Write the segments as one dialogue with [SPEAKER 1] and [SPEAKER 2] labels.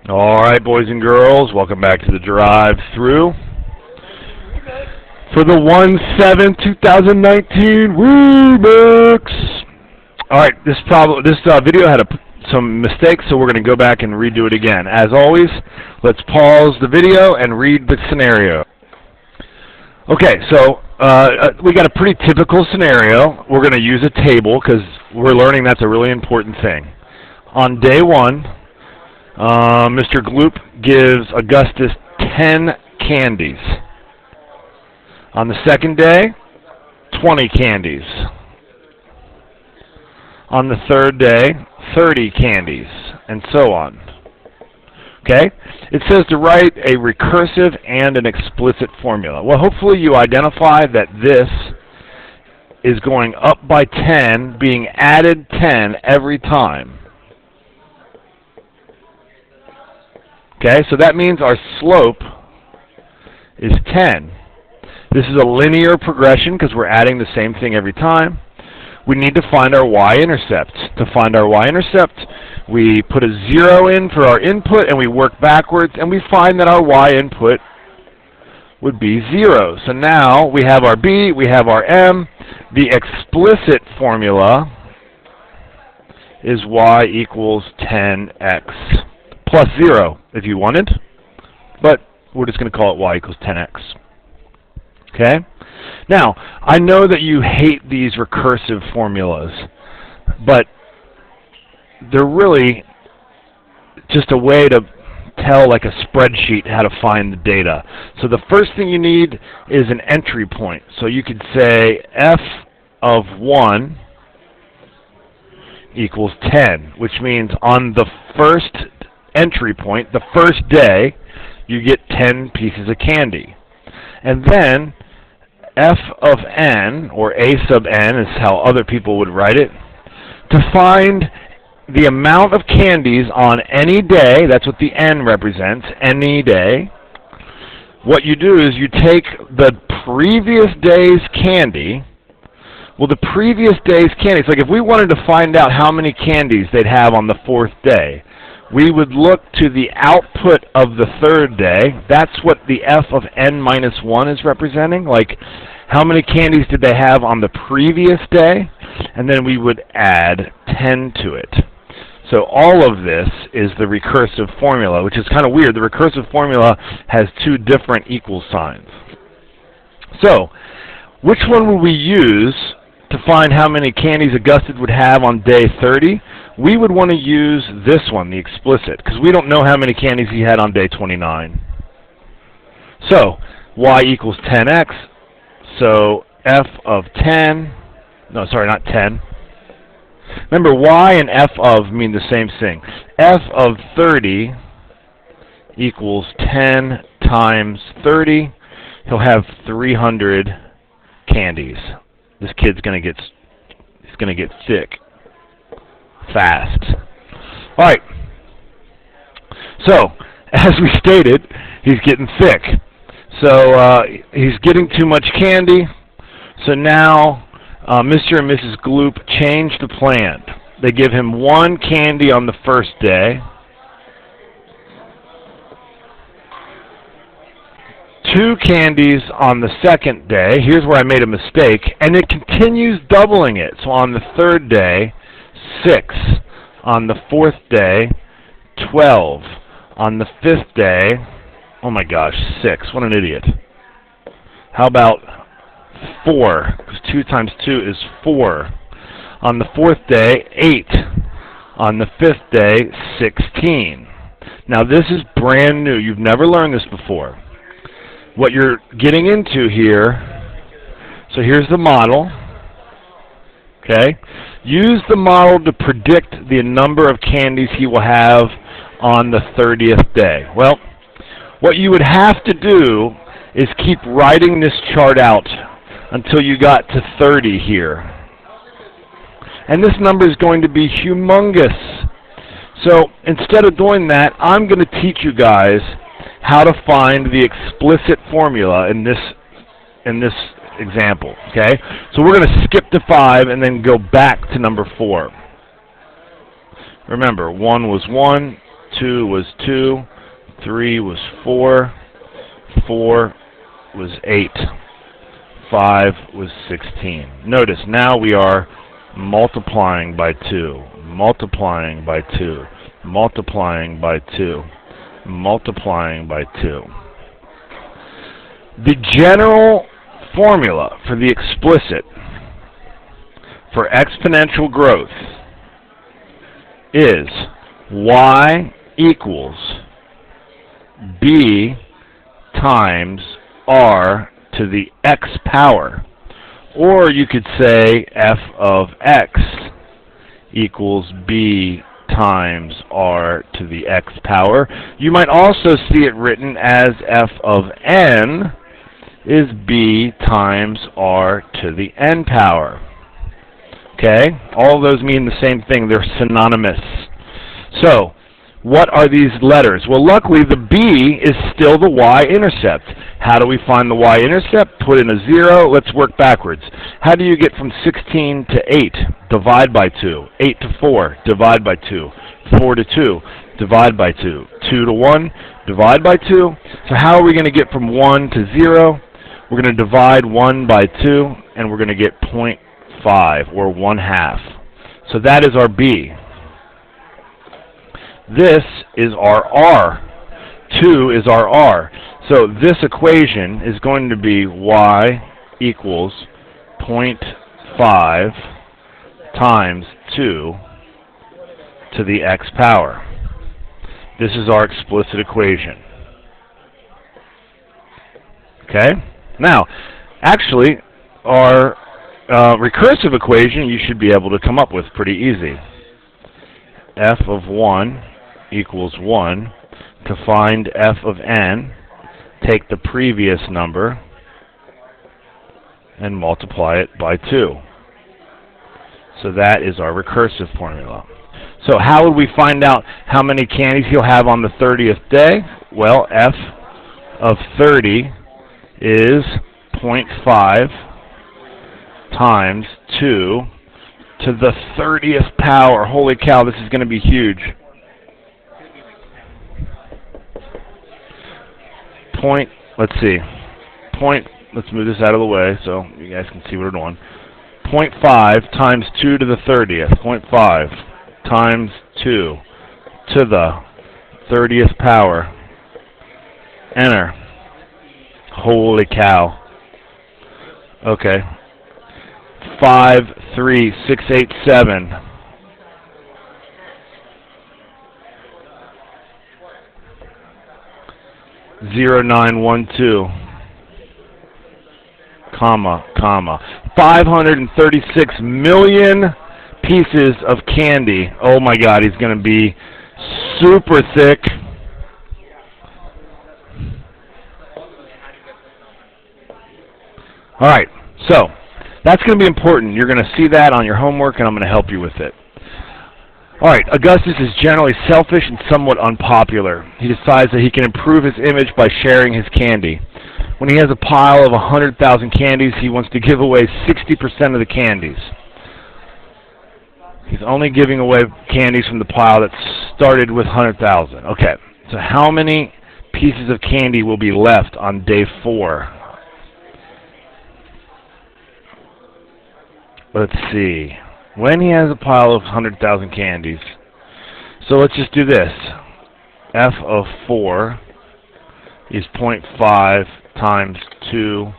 [SPEAKER 1] All right, boys and girls, welcome back to the drive-through for the 1/7/2019 REMIX. All right, this video had some mistakes, so we're going to go back and redo it again. As always, let's pause the video and read the scenario. Okay, so we got a pretty typical scenario. We're going to use a table because we're learning that's a really important thing. On day one, Mr. Gloop gives Augustus 10 candies. On the second day, 20 candies. On the third day, 30 candies, and so on. Okay? It says to write a recursive and an explicit formula. Well, hopefully you identify that this is going up by 10, being added 10 every time. Okay, so that means our slope is 10. This is a linear progression because we're adding the same thing every time. We need to find our y-intercept. To find our y-intercept, we put a 0 in for our input and we work backwards and we find that our y-input would be 0. So now we have our b, we have our m. The explicit formula is y equals 10x. Plus 0 if you wanted, but we're just going to call it y equals 10x. Okay? Now, I know that you hate these recursive formulas, but they're really just a way to tell, like a spreadsheet, how to find the data. So the first thing you need is an entry point. So you could say f of 1 equals 10, which means on the first entry point, the first day, you get 10 pieces of candy. And then f of n, or a sub n is how other people would write it, to find the amount of candies on any day, that's what the n represents, any day. What you do is you take the previous day's candy. Well, the previous day's candies, like if we wanted to find out how many candies they'd have on the fourth day, we would look to the output of the third day. That's what the f of n minus 1 is representing. Like, how many candies did they have on the previous day? And then we would add 10 to it. So all of this is the recursive formula, which is kind of weird. The recursive formula has two different equal signs. So, which one would we use to find how many candies Augustus would have on day 30? We would want to use this one, the explicit, because we don't know how many candies he had on day 29. So, y equals 10x, so f of 10, no, sorry, not 10. Remember, y and f of mean the same thing. F of 30 equals 10 times 30. He'll have 300 candies. This kid's going to get sick fast. All right. So, as we stated, he's getting thick. So he's getting too much candy. So now Mr. and Mrs. Gloop change the plan. They give him 1 candy on the first day, 2 candies on the second day. Here's where I made a mistake. And it continues doubling it. So on the third day, 6. On the fourth day, 12. On the fifth day, oh my gosh, 6. What an idiot. How about 4? Because 2 times 2 is 4. On the fourth day, 8. On the fifth day, 16. Now this is brand new. You've never learned this before. What you're getting into here, so here's the model. Okay? Use the model to predict the number of candies he will have on the 30th day. Well, what you would have to do is keep writing this chart out until you got to 30 here. And this number is going to be humongous. So instead of doing that, I'm going to teach you guys how to find the explicit formula in this example, okay? So we're going to skip to 5 and then go back to number 4. Remember, 1 was 1, 2 was 2, 3 was 4, 4 was 8, 5 was 16. Notice now we are multiplying by 2, multiplying by 2, multiplying by 2, multiplying by 2. The general formula for the explicit for exponential growth is y equals b times r to the x power. Or you could say f of x equals b times r to the x power. You might also see it written as f of n is b times r to the n power. Okay? All of those mean the same thing. They're synonymous. So, what are these letters? Well, luckily, the b is still the y-intercept. How do we find the y-intercept? Put in a 0. Let's work backwards. How do you get from 16 to 8? Divide by 2. 8 to 4. Divide by 2. 4 to 2. Divide by 2. 2 to 1. Divide by 2. So how are we going to get from 1 to 0? We're going to divide 1 by 2, and we're going to get 0.5, or 1/2. So that is our b. This is our r. 2 is our r. So this equation is going to be y equals 0.5 times 2 to the x power. This is our explicit equation. Okay? Now, actually, our recursive equation you should be able to come up with pretty easy. F of 1 equals 1. To find f of n, take the previous number and multiply it by 2. So that is our recursive formula. So how would we find out how many candies he'll have on the 30th day? Well, f of 30 is 0.5 times 2 to the 30th power. Holy cow, this is going to be huge. Let's move this out of the way so you guys can see what we're doing. 0.5 times 2 to the 30th. 0.5 times 2 to the 30th power. Enter. Holy cow. Okay. 5, 3, 6, 8, 7. 0912, comma, 536 million pieces of candy. Oh my God, he's going to be super thick. All right, so that's going to be important. You're going to see that on your homework, and I'm going to help you with it. All right, Augustus is generally selfish and somewhat unpopular. He decides that he can improve his image by sharing his candy. When he has a pile of 100,000 candies, he wants to give away 60% of the candies. He's only giving away candies from the pile that started with 100,000. Okay, so how many pieces of candy will be left on day 4? Let's see. When he has a pile of 100,000 candies, so let's just do this. F of 4 is 0.5 times 2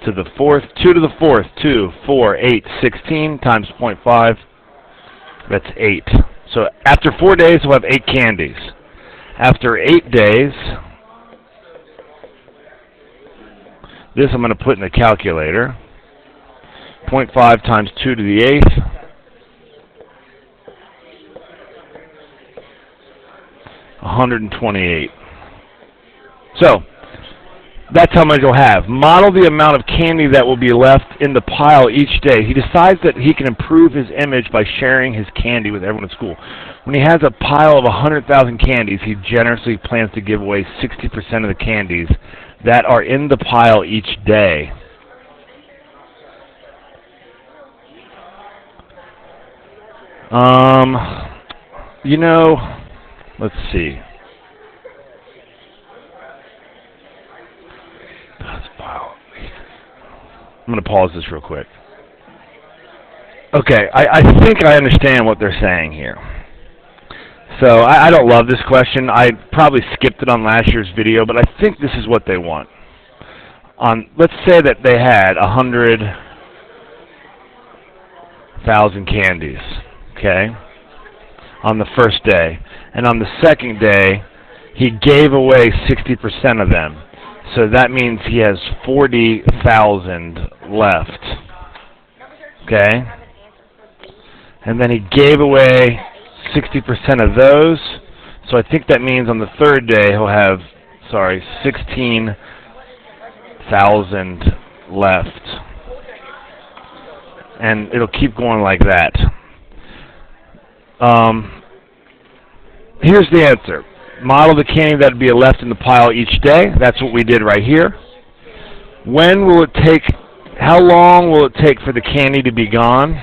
[SPEAKER 1] to the 4th. 2 to the 4th, 2, 4, 8, 16 times 0.5. That's 8. So after 4 days, we'll have 8 candies. After 8 days, this I'm going to put in the calculator. 0.5 times 2 to the 8th. 128. So, that's how much he'll have. Model the amount of candy that will be left in the pile each day. He decides that he can improve his image by sharing his candy with everyone at school. When he has a pile of 100,000 candies, he generously plans to give away 60% of the candies that are in the pile each day. You know, Let's see. I'm going to pause this real quick. Okay, I think I understand what they're saying here. So I don't love this question. I probably skipped it on last year's video, but I think this is what they want. Let's say that they had 100,000 candies, okay, on the first day. And on the second day, he gave away 60% of them. So that means he has 40,000 left, okay? And then he gave away 60% of those. So I think that means on the third day he'll have, 16,000 left. And it'll keep going like that. Here's the answer. Model the candy that would be left in the pile each day. That's what we did right here. When will it take, how long will it take for the candy to be gone?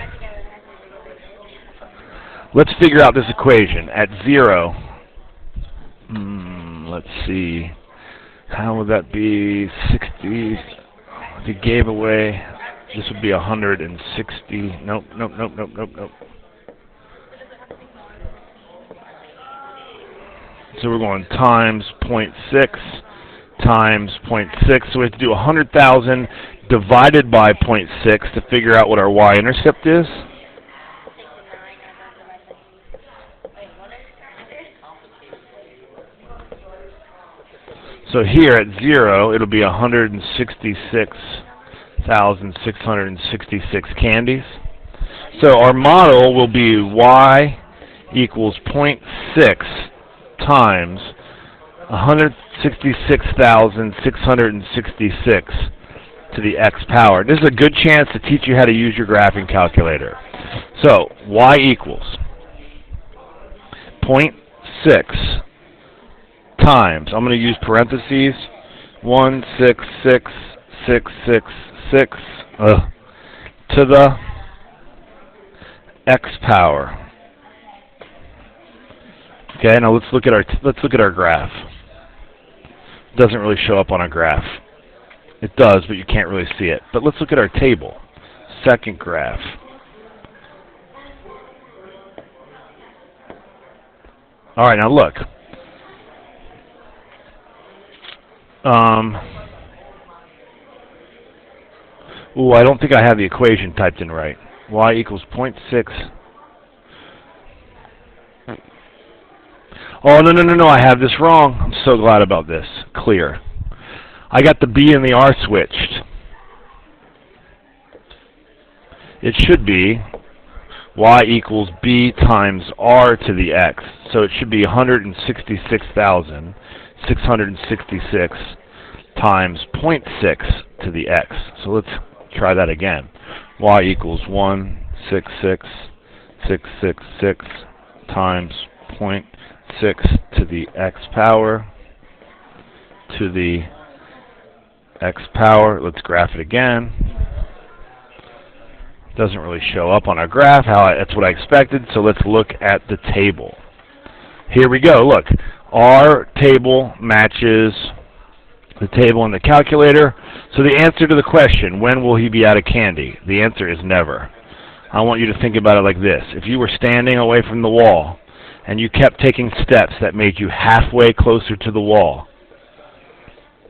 [SPEAKER 1] Let's figure out this equation. At 0, let's see, how would that be 60, if he gave away, this would be 160, nope. So we're going times 0.6 times 0.6. So we have to do 100,000 divided by 0.6 to figure out what our y-intercept is. So here at 0, it'll be 166,666 candies. So our model will be y equals 0.6 times 166,666 to the x power. This is a good chance to teach you how to use your graphing calculator. So y equals 0.6 times, I'm going to use parentheses, 166,666 to the x power. Okay, now let's look at our graph. It doesn't really show up on a graph. It does, but you can't really see it. But let's look at our table. Second graph. All right, now look. Ooh, I don't think I have the equation typed in right. Y equals 0.6. Oh, no, I have this wrong. I'm so glad about this. Clear. I got the B and the R switched. It should be y equals B times R to the x. So it should be 166,666 times 0.6 to the x. So let's try that again. Y equals 166,666 times 0.6 to the x power to the x power. Let's graph it again. Doesn't really show up on our graph. That's what I expected. So let's look at the table. Here we go. Look, our table matches the table in the calculator. So the answer to the question, when will he be out of candy? The answer is never. I want you to think about it like this. If you were standing away from the wall and you kept taking steps that made you halfway closer to the wall,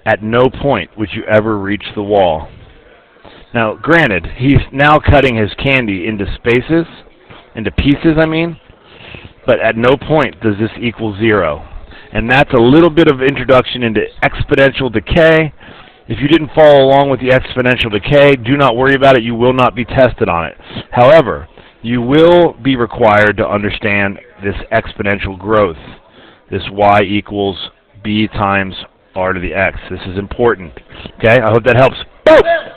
[SPEAKER 1] at no point would you ever reach the wall. Now, granted, he's now cutting his candy into pieces, but at no point does this equal 0. And that's a little bit of introduction into exponential decay. If you didn't follow along with the exponential decay, do not worry about it. You will not be tested on it. However, you will be required to understand this exponential growth, this y equals b times r to the x. This is important. Okay, I hope that helps. Boom!